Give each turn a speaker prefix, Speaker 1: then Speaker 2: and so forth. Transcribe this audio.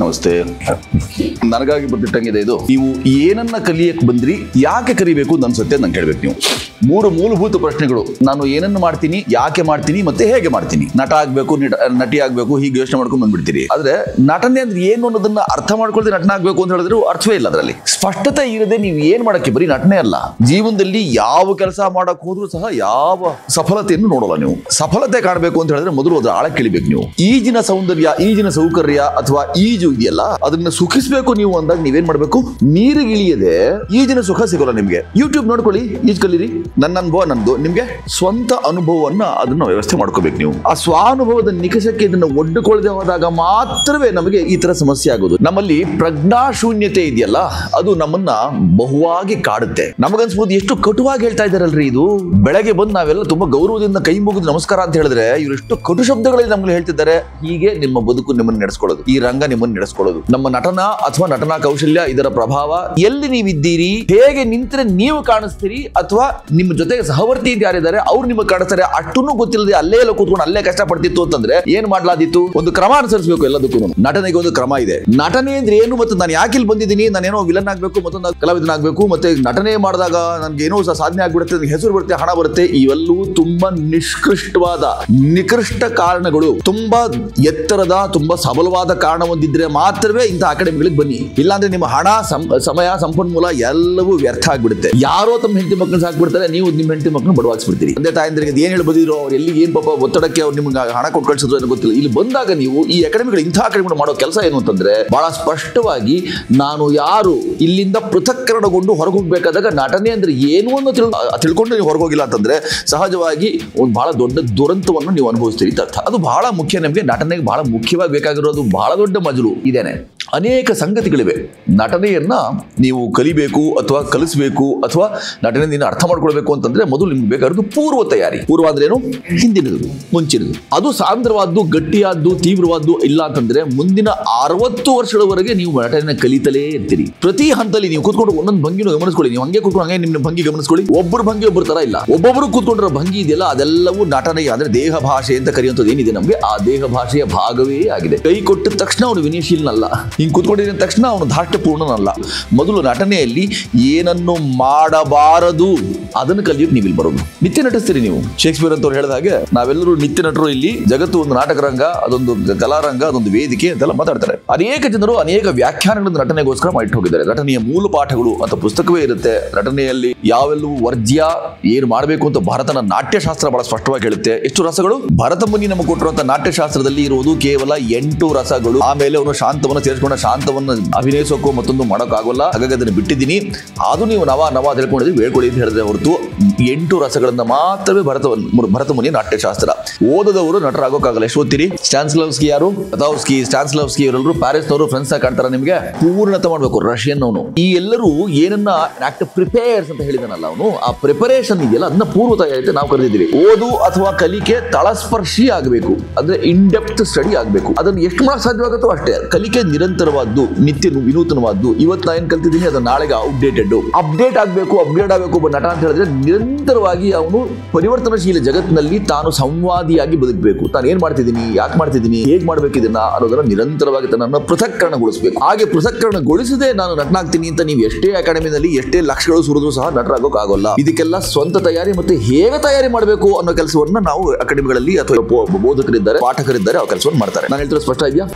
Speaker 1: ನಮಸ್ತೆ. ನನಗಾಗಿ ಬರ್ತಿಟ್ಟಂಗಿದೆ ಇದು. ನೀವು ಏನನ್ನ ಕಲಿಯಕ್ಕೆ ಬಂದ್ರಿ, ಯಾಕೆ ಕಲಿಬೇಕು ಅಂತ ಅನ್ಸುತ್ತೆ ನಂಗೆ ಹೇಳ್ಬೇಕು. ನೀವು 3 ಮೂಲಭೂತ ಪ್ರಶ್ನೆಗಳು. ನಾನು ಏನನ್ನ ಮಾಡ್ತೀನಿ, ಯಾಕೆ ಮಾಡ್ತೀನಿ, ಮತ್ತೆ ಹೇಗೆ ಮಾಡ್ತೀನಿ. ನಟ ಆಗ್ಬೇಕು, ನಟಿ ಆಗ್ಬೇಕು, ಹೀಗೆ ಯೋಚನೆ ಮಾಡ್ಕೊಂಡು ಬಂದ್ಬಿಡ್ತೀರಿ. ಆದ್ರೆ ನಟನೆ ಅಂದ್ರೆ ಏನು ಅನ್ನೋದನ್ನ ಅರ್ಥ ಮಾಡ್ಕೊಳ್ದೆ ನಟನ ಆಗ್ಬೇಕು ಅಂತ ಹೇಳಿದ್ರೆ ಅರ್ಥವೇ ಇಲ್ಲ. ಅದರಲ್ಲಿ ಸ್ಪಷ್ಟತೆ ಇರದೆ ನೀವು ಏನ್ ಮಾಡಕ್ಕೆ, ಬರೀ ನಟನೆ ಅಲ್ಲ, ಜೀವನದಲ್ಲಿ ಯಾವ ಕೆಲಸ ಮಾಡಕ್ ಹೋದ್ರೂ ಸಹ ಯಾವ ಸಫಲತೆಯನ್ನು ನೋಡಲ್ಲ. ನೀವು ಸಫಲತೆ ಕಾಣಬೇಕು ಅಂತ ಹೇಳಿದ್ರೆ ಮೊದಲು ಅದ್ರ ಆಳಕ್ಕೆ ಇಳಿಬೇಕು. ನೀವು ಈಜಿನ ಸೌಂದರ್ಯ, ಈಜಿನ ಸೌಕರ್ಯ ಅಥವಾ ಈಜು ಇದೆಯಲ್ಲ, ಅದನ್ನ ಸುಖಿಸಬೇಕು ನೀವು ಅಂದಾಗ ನೀವೇನ್ ಮಾಡ್ಬೇಕು, ನೀರಿಗೆ ಇಳಿಯದೆ ಈಜಿನ ಸುಖ ಸಿಗೋಲ್ಲ ನಿಮ್ಗೆ. ಯೂಟ್ಯೂಬ್ ನೋಡ್ಕೊಳ್ಳಿ, ಈಜ್ ಕಲೀರಿ. ನನ್ನ ಅನುಭವ ನಂದು, ನಿಮ್ಗೆ ಸ್ವಂತ ಅನುಭವವನ್ನ ಅದನ್ನ ವ್ಯವಸ್ಥೆ ಮಾಡ್ಕೋಬೇಕು. ನೀವು ಆ ಸ್ವಾನುಭವದ ನಿಕಷಕ್ಕೆ ಇದನ್ನ ಒಡ್ಡುಕೊಳ್ಳದೆ ಹೋದಾಗ ಮಾತ್ರವೇ ನಮಗೆ ಈ ತರ ಸಮಸ್ಯೆ ಆಗೋದು. ನಮ್ಮಲ್ಲಿ ಪ್ರಜ್ಞಾಶೂನ್ಯತೆ ಇದೆಯಲ್ಲ, ಅದು ನಮ್ಮನ್ನ ಬಹುವಾಗಿ ಕಾಡುತ್ತೆ. ನಮಗನ್ಸ್ಬೋದು ಎಷ್ಟು ಕಟುವಾಗಿ ಹೇಳ್ತಾ ಇದಾರಲ್ರಿ ಇದು. ಬೆಳಗ್ಗೆ ಬಂದು ನಾವೆಲ್ಲ ತುಂಬಾ ಗೌರವದಿಂದ ಕೈ ಮುಗಿದು ನಮಸ್ಕಾರ ಅಂತ ಹೇಳಿದ್ರೆ ಇವರೆಷ್ಟು ಕಟು ಶಬ್ದಗಳಲ್ಲಿ ನಮ್ಗೆ ಹೇಳ್ತಿದ್ದಾರೆ. ಹೀಗೆ ನಿಮ್ಮ ಬದುಕು ನಿಮ್ಮನ್ನು ನಡೆಸ್ಕೊಳ್ಳೋದು, ಈ ರಂಗ ನಿಮ್ಮನ್ನು ನಡೆಸ್ಕೊಳ್ಳೋದು. ನಮ್ಮ ನಟನ ಅಥವಾ ನಟನಾ ಕೌಶಲ್ಯ, ಇದರ ಪ್ರಭಾವ ಎಲ್ಲಿ ನೀವಿದ್ದೀರಿ, ಹೇಗೆ ನಿಂತರೆ ನೀವು ಕಾಣಿಸ್ತೀರಿ, ಅಥವಾ ನಿಮ್ಮ ಜೊತೆಗೆ ಸಹವರ್ತಿ ಯಾರಿದ್ದಾರೆ ಅವ್ರು ನಿಮಗೆ ಕಾಣಿಸ್ತಾರೆ, ಅಷ್ಟನ್ನು ಗೊತ್ತಿಲ್ಲದೆ ಅಲ್ಲೇ ಎಲ್ಲ ಕೂತ್ಕೊಂಡು ಅಲ್ಲೇ ಕಷ್ಟಪಡ್ತಿತ್ತು ಅಂತಂದ್ರೆ ಏನ್ ಮಾಡ್ಲಾದಿತ್ತು? ಒಂದು ಕ್ರಮ ಅನುಸರಿಸಬೇಕು ಎಲ್ಲದಕ್ಕೂ. ನಟನೆಗೆ ಒಂದು ಕ್ರಮ ಇದೆ. ನಟನೆ ಅಂದ್ರೆ ಏನು, ಮತ್ತೆ ನಾನು ಯಾಕೆ ಇಲ್ಲಿ ಬಂದಿದ್ದೀನಿ, ನಾನೇನೋ ವಿಲನ್ ಆಗ್ಬೇಕು, ಮತ್ತೊಂದು ಕಲಾವಿದನಾಗಬೇಕು, ಮತ್ತೆ ನಟನೆ ಮಾಡಿದಾಗ ನನ್ಗೆ ಏನೋ ಸಾಧನೆ ಆಗ್ಬಿಡುತ್ತೆ, ನನಗೆ ಹೆಸರು ಬರುತ್ತೆ, ಹಣ ಬರುತ್ತೆ, ಇವೆಲ್ಲವೂ ತುಂಬಾ ನಿಷ್ಕೃಷ್ಟವಾದ ನಿಕೃಷ್ಟ ಕಾರಣಗಳು. ತುಂಬಾ ಎತ್ತರದ, ತುಂಬಾ ಸಬಲವಾದ ಕಾರಣ ಹೊಂದಿದ್ರೆ ಮಾತ್ರವೇ ಇಂಥ ಅಕಾಡೆಮಿಗಳಿಗೆ ಬನ್ನಿ. ಇಲ್ಲಾಂದ್ರೆ ನಿಮ್ಮ ಹಣ, ಸಮಯ, ಸಂಪನ್ಮೂಲ ಎಲ್ಲವೂ ವ್ಯರ್ಥ ಆಗ್ಬಿಡುತ್ತೆ. ಯಾರೋ ತಮ್ಮ ಹೆಂಡತಿ ಮಕ್ಕಳು ಸಾಕ್ಬಿಡ್ತಾರೆ, ನೀವು ನಿಮ್ಮ ಹೆಂಡತಿ ಮಕ್ಕಳು ಬಡವಾಗಿಸ್ಬಿಡ್ತೀರಿ. ತಂದೆ ತಾಯಂದ್ರಿಗೆ ಏನ್ ಹೇಳಿ ಬಂದಿದ್ರು, ಅವ್ರು ಎಲ್ಲಿ ಏನ್ ಪಾಪ ಒತ್ತಡಕ್ಕೆ ಅವ್ರು ನಿಮ್ಗೆ ಹಣ ಕೊಟ್ಟು ಕಳಿಸಿದ್ರು ಏನೋ ಗೊತ್ತಿಲ್ಲ. ಇಲ್ಲಿ ಬಂದಾಗ ನೀವು ಈ ಅಕಾಡೆಮಿಗಳು, ಇಂಥ ಅಕಾಡೆಮಿಗಳು ಮಾಡೋ ಕೆಲಸ ಏನು ಅಂತಂದ್ರೆ, ಬಹಳ ಸ್ಪಷ್ಟವಾಗಿ ನಾನು ಯಾರು, ಇಲ್ಲಿಂದ ಪೃಥಕ್ಕರಣಗೊಂಡು ಹೊರಗೆ ಹೋಗ್ಬೇಕಾದಾಗ ನಟನೆ ಅಂದ್ರೆ ಏನು ಅನ್ನೋ ತಿಳ್ಕೊಂಡು ನೀವು ಹೊರಗೆ ಹೋಗಿಲ್ಲ ಅಂತಂದ್ರೆ ಸಹಜವಾಗಿ ಒಂದು ಬಹಳ ದೊಡ್ಡ ದುರಂತವನ್ನು ನೀವು ಅನುಭವಿಸ್ತೀರಿ ಅರ್ಥ. ಅದು ಬಹಳ ಮುಖ್ಯ. ನಮಗೆ ನಟನೆಗೆ ಬಹಳ ಮುಖ್ಯವಾಗಿ ಬೇಕಾಗಿರೋದು ಬಹಳ ದೊಡ್ಡ ಮಜಲು ಇದೇನೆ. ಅನೇಕ ಸಂಗತಿಗಳಿವೆ. ನಟನೆಯನ್ನ ನೀವು ಕಲಿಬೇಕು ಅಥವಾ ಕಲಿಸಬೇಕು ಅಥವಾ ನಟನೆಯನ್ನು ಅರ್ಥ ಮಾಡ್ಕೊಳ್ಬೇಕು ಅಂತಂದ್ರೆ ಮೊದಲು ನಿಮ್ಗೆ ಬೇಕಾಗಿರೋದು ಪೂರ್ವ ತಯಾರಿ. ಪೂರ್ವ ಅಂದ್ರೆ ಏನು? ಹಿಂದಿನದು, ಮುಂಚಿನದು. ಅದು ಸಾಂದ್ರವಾದ್ದು, ಗಟ್ಟಿಯಾದ್ದು, ತೀವ್ರವಾದ್ದು ಇಲ್ಲ ಅಂತಂದ್ರೆ ಮುಂದಿನ 60 ವರ್ಷಗಳವರೆಗೆ ನೀವು ನಟನೆಯನ್ನು ಕಲಿತಲೇ ಇರ್ತೀರಿ. ಪ್ರತಿ ಹಂತದಲ್ಲಿ ನೀವು ಕೂತ್ಕೊಂಡು ಒಂದೊಂದು ಭಂಗಿನೂ ಗಮನಿಸ್ಕೊಳ್ಳಿ. ನೀವು ಹಂಗೆ ಕೂತ್ಕೊಂಡು ಹಂಗೆ ನಿಮ್ಮ ಭಂಗಿ ಗಮನಿಸ್ಕೊಳ್ಳಿ. ಒಬ್ಬರು ಭಂಗಿ ಒಬ್ಬರು ತರ ಇಲ್ಲ. ಒಬ್ಬೊಬ್ಬರು ಕೂತ್ಕೊಂಡಿರೋ ಭಂಗಿ ಇದೆಯಲ್ಲ, ಅದೆಲ್ಲವೂ ನಟನೆ ಅಂದ್ರೆ ದೇಹ ಭಾಷೆ ಅಂತ ಕರೆಯುವಂಥದ್ದು ಏನಿದೆ ನಮಗೆ, ಆ ದೇಹ ಭಾಷೆಯ ಭಾಗವೇ ಆಗಿದೆ. ಕೈ ಕೊಟ್ಟ ತಕ್ಷಣ ಅವನು ವಿನಯಶೀಲನಲ್ಲ, ಹಿಂಗೆ ಕೂತ್ಕೊಂಡಿದ್ದ ತಕ್ಷಣ ಅವನು ಧಾರ್ಷ್ಟ್ಯಪೂರ್ಣನಲ್ಲ. ಮೊದಲು ನಟನೆಯಲ್ಲಿ ಏನನ್ನು ಮಾಡಬಾರದು ಅದನ್ನು ಕಲಿಯೋಕೆ ನೀವು ಇಲ್ಲಿ ಬರೋದು. ನಿತ್ಯ ನಟಿಸ್ತೀರಿ ನೀವು. ಶೇಕ್ಸ್ಪಿಯರ್ ಅಂತವ್ರು ಹೇಳಿದ ಹಾಗೆ ನಾವೆಲ್ಲರೂ ನಿತ್ಯ ನಟರು. ಇಲ್ಲಿ ಜಗತ್ತು ಒಂದು ನಾಟಕ ರಂಗ, ಅದೊಂದು ಕಲಾರಂಗ, ಅದೊಂದು ವೇದಿಕೆ ಅಂತೆಲ್ಲ ಮಾತಾಡ್ತಾರೆ. ಅನೇಕ ಜನರು ಅನೇಕ ವ್ಯಾಖ್ಯಾನಗಳನ್ನು ನಟನೆಗೋಸ್ಕರ ಮಾಡಿಟ್ಟು ಹೋಗಿದ್ದಾರೆ. ನಟನೆಯ ಮೂಲ ಪಾಠಗಳು ಅಂತ ಪುಸ್ತಕವೇ ಇರುತ್ತೆ. ನಟನೆಯಲ್ಲಿ ಯಾವೆಲ್ಲವೂ ವರ್ಜ್ಯ, ಏನು ಮಾಡಬೇಕು ಅಂತ ಭಾರತನ ನಾಟ್ಯಶಾಸ್ತ್ರ ಬಹಳ ಸ್ಪಷ್ಟವಾಗಿ ಹೇಳುತ್ತೆ. ಎಷ್ಟು ರಸಗಳು? ಭರತ ಮುನಿ ನಮಗೆ ಕೊಟ್ಟಿರುವಂತಹ ನಾಟ್ಯಶಾಸ್ತ್ರದಲ್ಲಿ ಇರುವುದು ಕೇವಲ 8 ರಸಗಳು. ಆಮೇಲೆ ಅವನು ಶಾಂತವನ್ನು ಸೇರಿಸಿಕೊಂಡ, ಶಾಂತವನ್ನು ಅಭಿನಯಿಸೋಕೋ ಮತ್ತೊಂದು ಮಾಡೋಕ್ಕಾಗಲ್ಲ, ಹಾಗಾಗಿ ಅದನ್ನು ಬಿಟ್ಟಿದ್ದೀನಿ. ಅದು ನೀವು ನವ ತಿಳ್ಕೊಂಡಿದ್ರಿ, ಹೇಳ್ಕೊಳ್ಳಿ ಅಂತ ಹೇಳಿದ್ರೆ ಹೊರತು 8 ರಸಗಳನ್ನ ಮಾತ್ರವೇ ಭರತ ಮುನಿ ನಾಟ್ಯಶಾಸ್ತ್ರ. ಓದದವರು ನಟರಾಗೋಕ್ಕಾಗಲ್ಲ. ಎಷ್ಟು ಓದ್ತೀರಿ? ಸ್ಟಾನ್ಸ್ಲವ್ಸ್ಕಿ ಯಾರು? ಸ್ಟಾನ್ಸ್ಲವ್ಸ್ಕಿ ಇವರೆಲ್ಲರೂ ಪ್ಯಾರಿಸ್ನವರು, ಫ್ರೆಂಡ್ಸ್ ಆಗಿ ಕಾಣ್ತಾರೆ ನಿಮಗೆ. ಪೂರ್ಣತ ಮಾಡಬೇಕು. ರಷ್ಯನ್ ಅವನು. ಈ ಎಲ್ಲರೂ ಏನನ್ನ ಆಕ್ಟಿವ್ ಪ್ರಿಪೇರ್ಸ್ ಅಂತ ಹೇಳಿದಾನಲ್ಲ ಅವನು, ಆ ಪ್ರಿಪರೇಷನ್ ಇದೆಯಲ್ಲ ಅದನ್ನ ಪೂರ್ವ ತಯಾರಿ ನಾವು ಕರೆದಿದ್ದೀವಿ. ಓದು ಅಥವಾ ಕಲಿಕೆ ತಳಸ್ಪರ್ಶಿ ಆಗಬೇಕು, ಅಂದ್ರೆ ಇನ್ ಡೆಪ್ತ್ ಸ್ಟಡಿ ಆಗಬೇಕು. ಅದನ್ನು ಎಷ್ಟು ಮಾಡಕ್ ಸಾಧ್ಯವಾಗುತ್ತೋ ಅಷ್ಟೇ. ಕಲಿಕೆ ನಿರಂತರವಾದ್ದು, ನಿತ್ಯ ವಿನೂತನವಾದ್ದು. ಇವತ್ತು ನಾ ಏನ್ ಕಲ್ತಿದ್ದೀನಿ ಅದು ನಾಳೆಗೆ ಅಪ್ಡೇಟ್ ಆಗಬೇಕು, ಅಪ್ಗ್ರೇಡ್ ಆಗಬೇಕು. ಒಬ್ಬ ನಟ ಅಂತ ಹೇಳಿದ್ರೆ ನಿರಂತರವಾಗಿ ಅವನು ಪರಿವರ್ತನಶೀಲ ಜಗತ್ತಿನಲ್ಲಿ ತಾನು ಸಂವಾದಿಯಾಗಿ ಬದುಕಬೇಕು. ತಾನು ಏನ್ ಮಾಡ್ತಿದ್ದೀನಿ, ಯಾಕೆ ಮಾಡ್ತಿದ್ದೀನಿ, ಹೇಗೆ ಮಾಡ್ಬೇಕು ಇದನ್ನ ಅನ್ನೋದನ್ನ ನಿರಂತರವಾಗಿ ತನ್ನನ್ನು ಪೃಥಕ್ಕರಣಗೊಳಿಸಬೇಕು. ಹಾಗೆ ಪೃಥಕ್ಕರಣಗೊಳಿಸದೆ ನಾನು ನಟನಾಗ್ತೀನಿ ಅಂತ ನೀವು ಎಷ್ಟೇ ಅಕಾಡೆಮಿನಲ್ಲಿ ಎಷ್ಟೇ ಲಕ್ಷಗಳು ಸುರಿದ್ರು ಸಹ ನಟರಾಗೋಕ್ ಆಗೋಲ್ಲ. ಇದಕ್ಕೆಲ್ಲ ಸ್ವಂತ ತಯಾರಿ ಮತ್ತೆ ಹೇಗೆ ತಯಾರಿ ಮಾಡಬೇಕು ಅನ್ನೋ ಕೆಲಸವನ್ನ ನಾವು ಅಕಾಡೆಮಿಗಳಲ್ಲಿ ಅಥವಾ ಬೋಧಕರಿದ್ದಾರೆ, ಪಾಠಕರಿದ್ದಾರೆ, ಆ ಕೆಲಸವನ್ನು ಮಾಡ್ತಾರೆ. ನಾನು ಹೇಳ್ತಿರೋ ಸ್ಪಷ್ಟ ಇದೆಯಾ?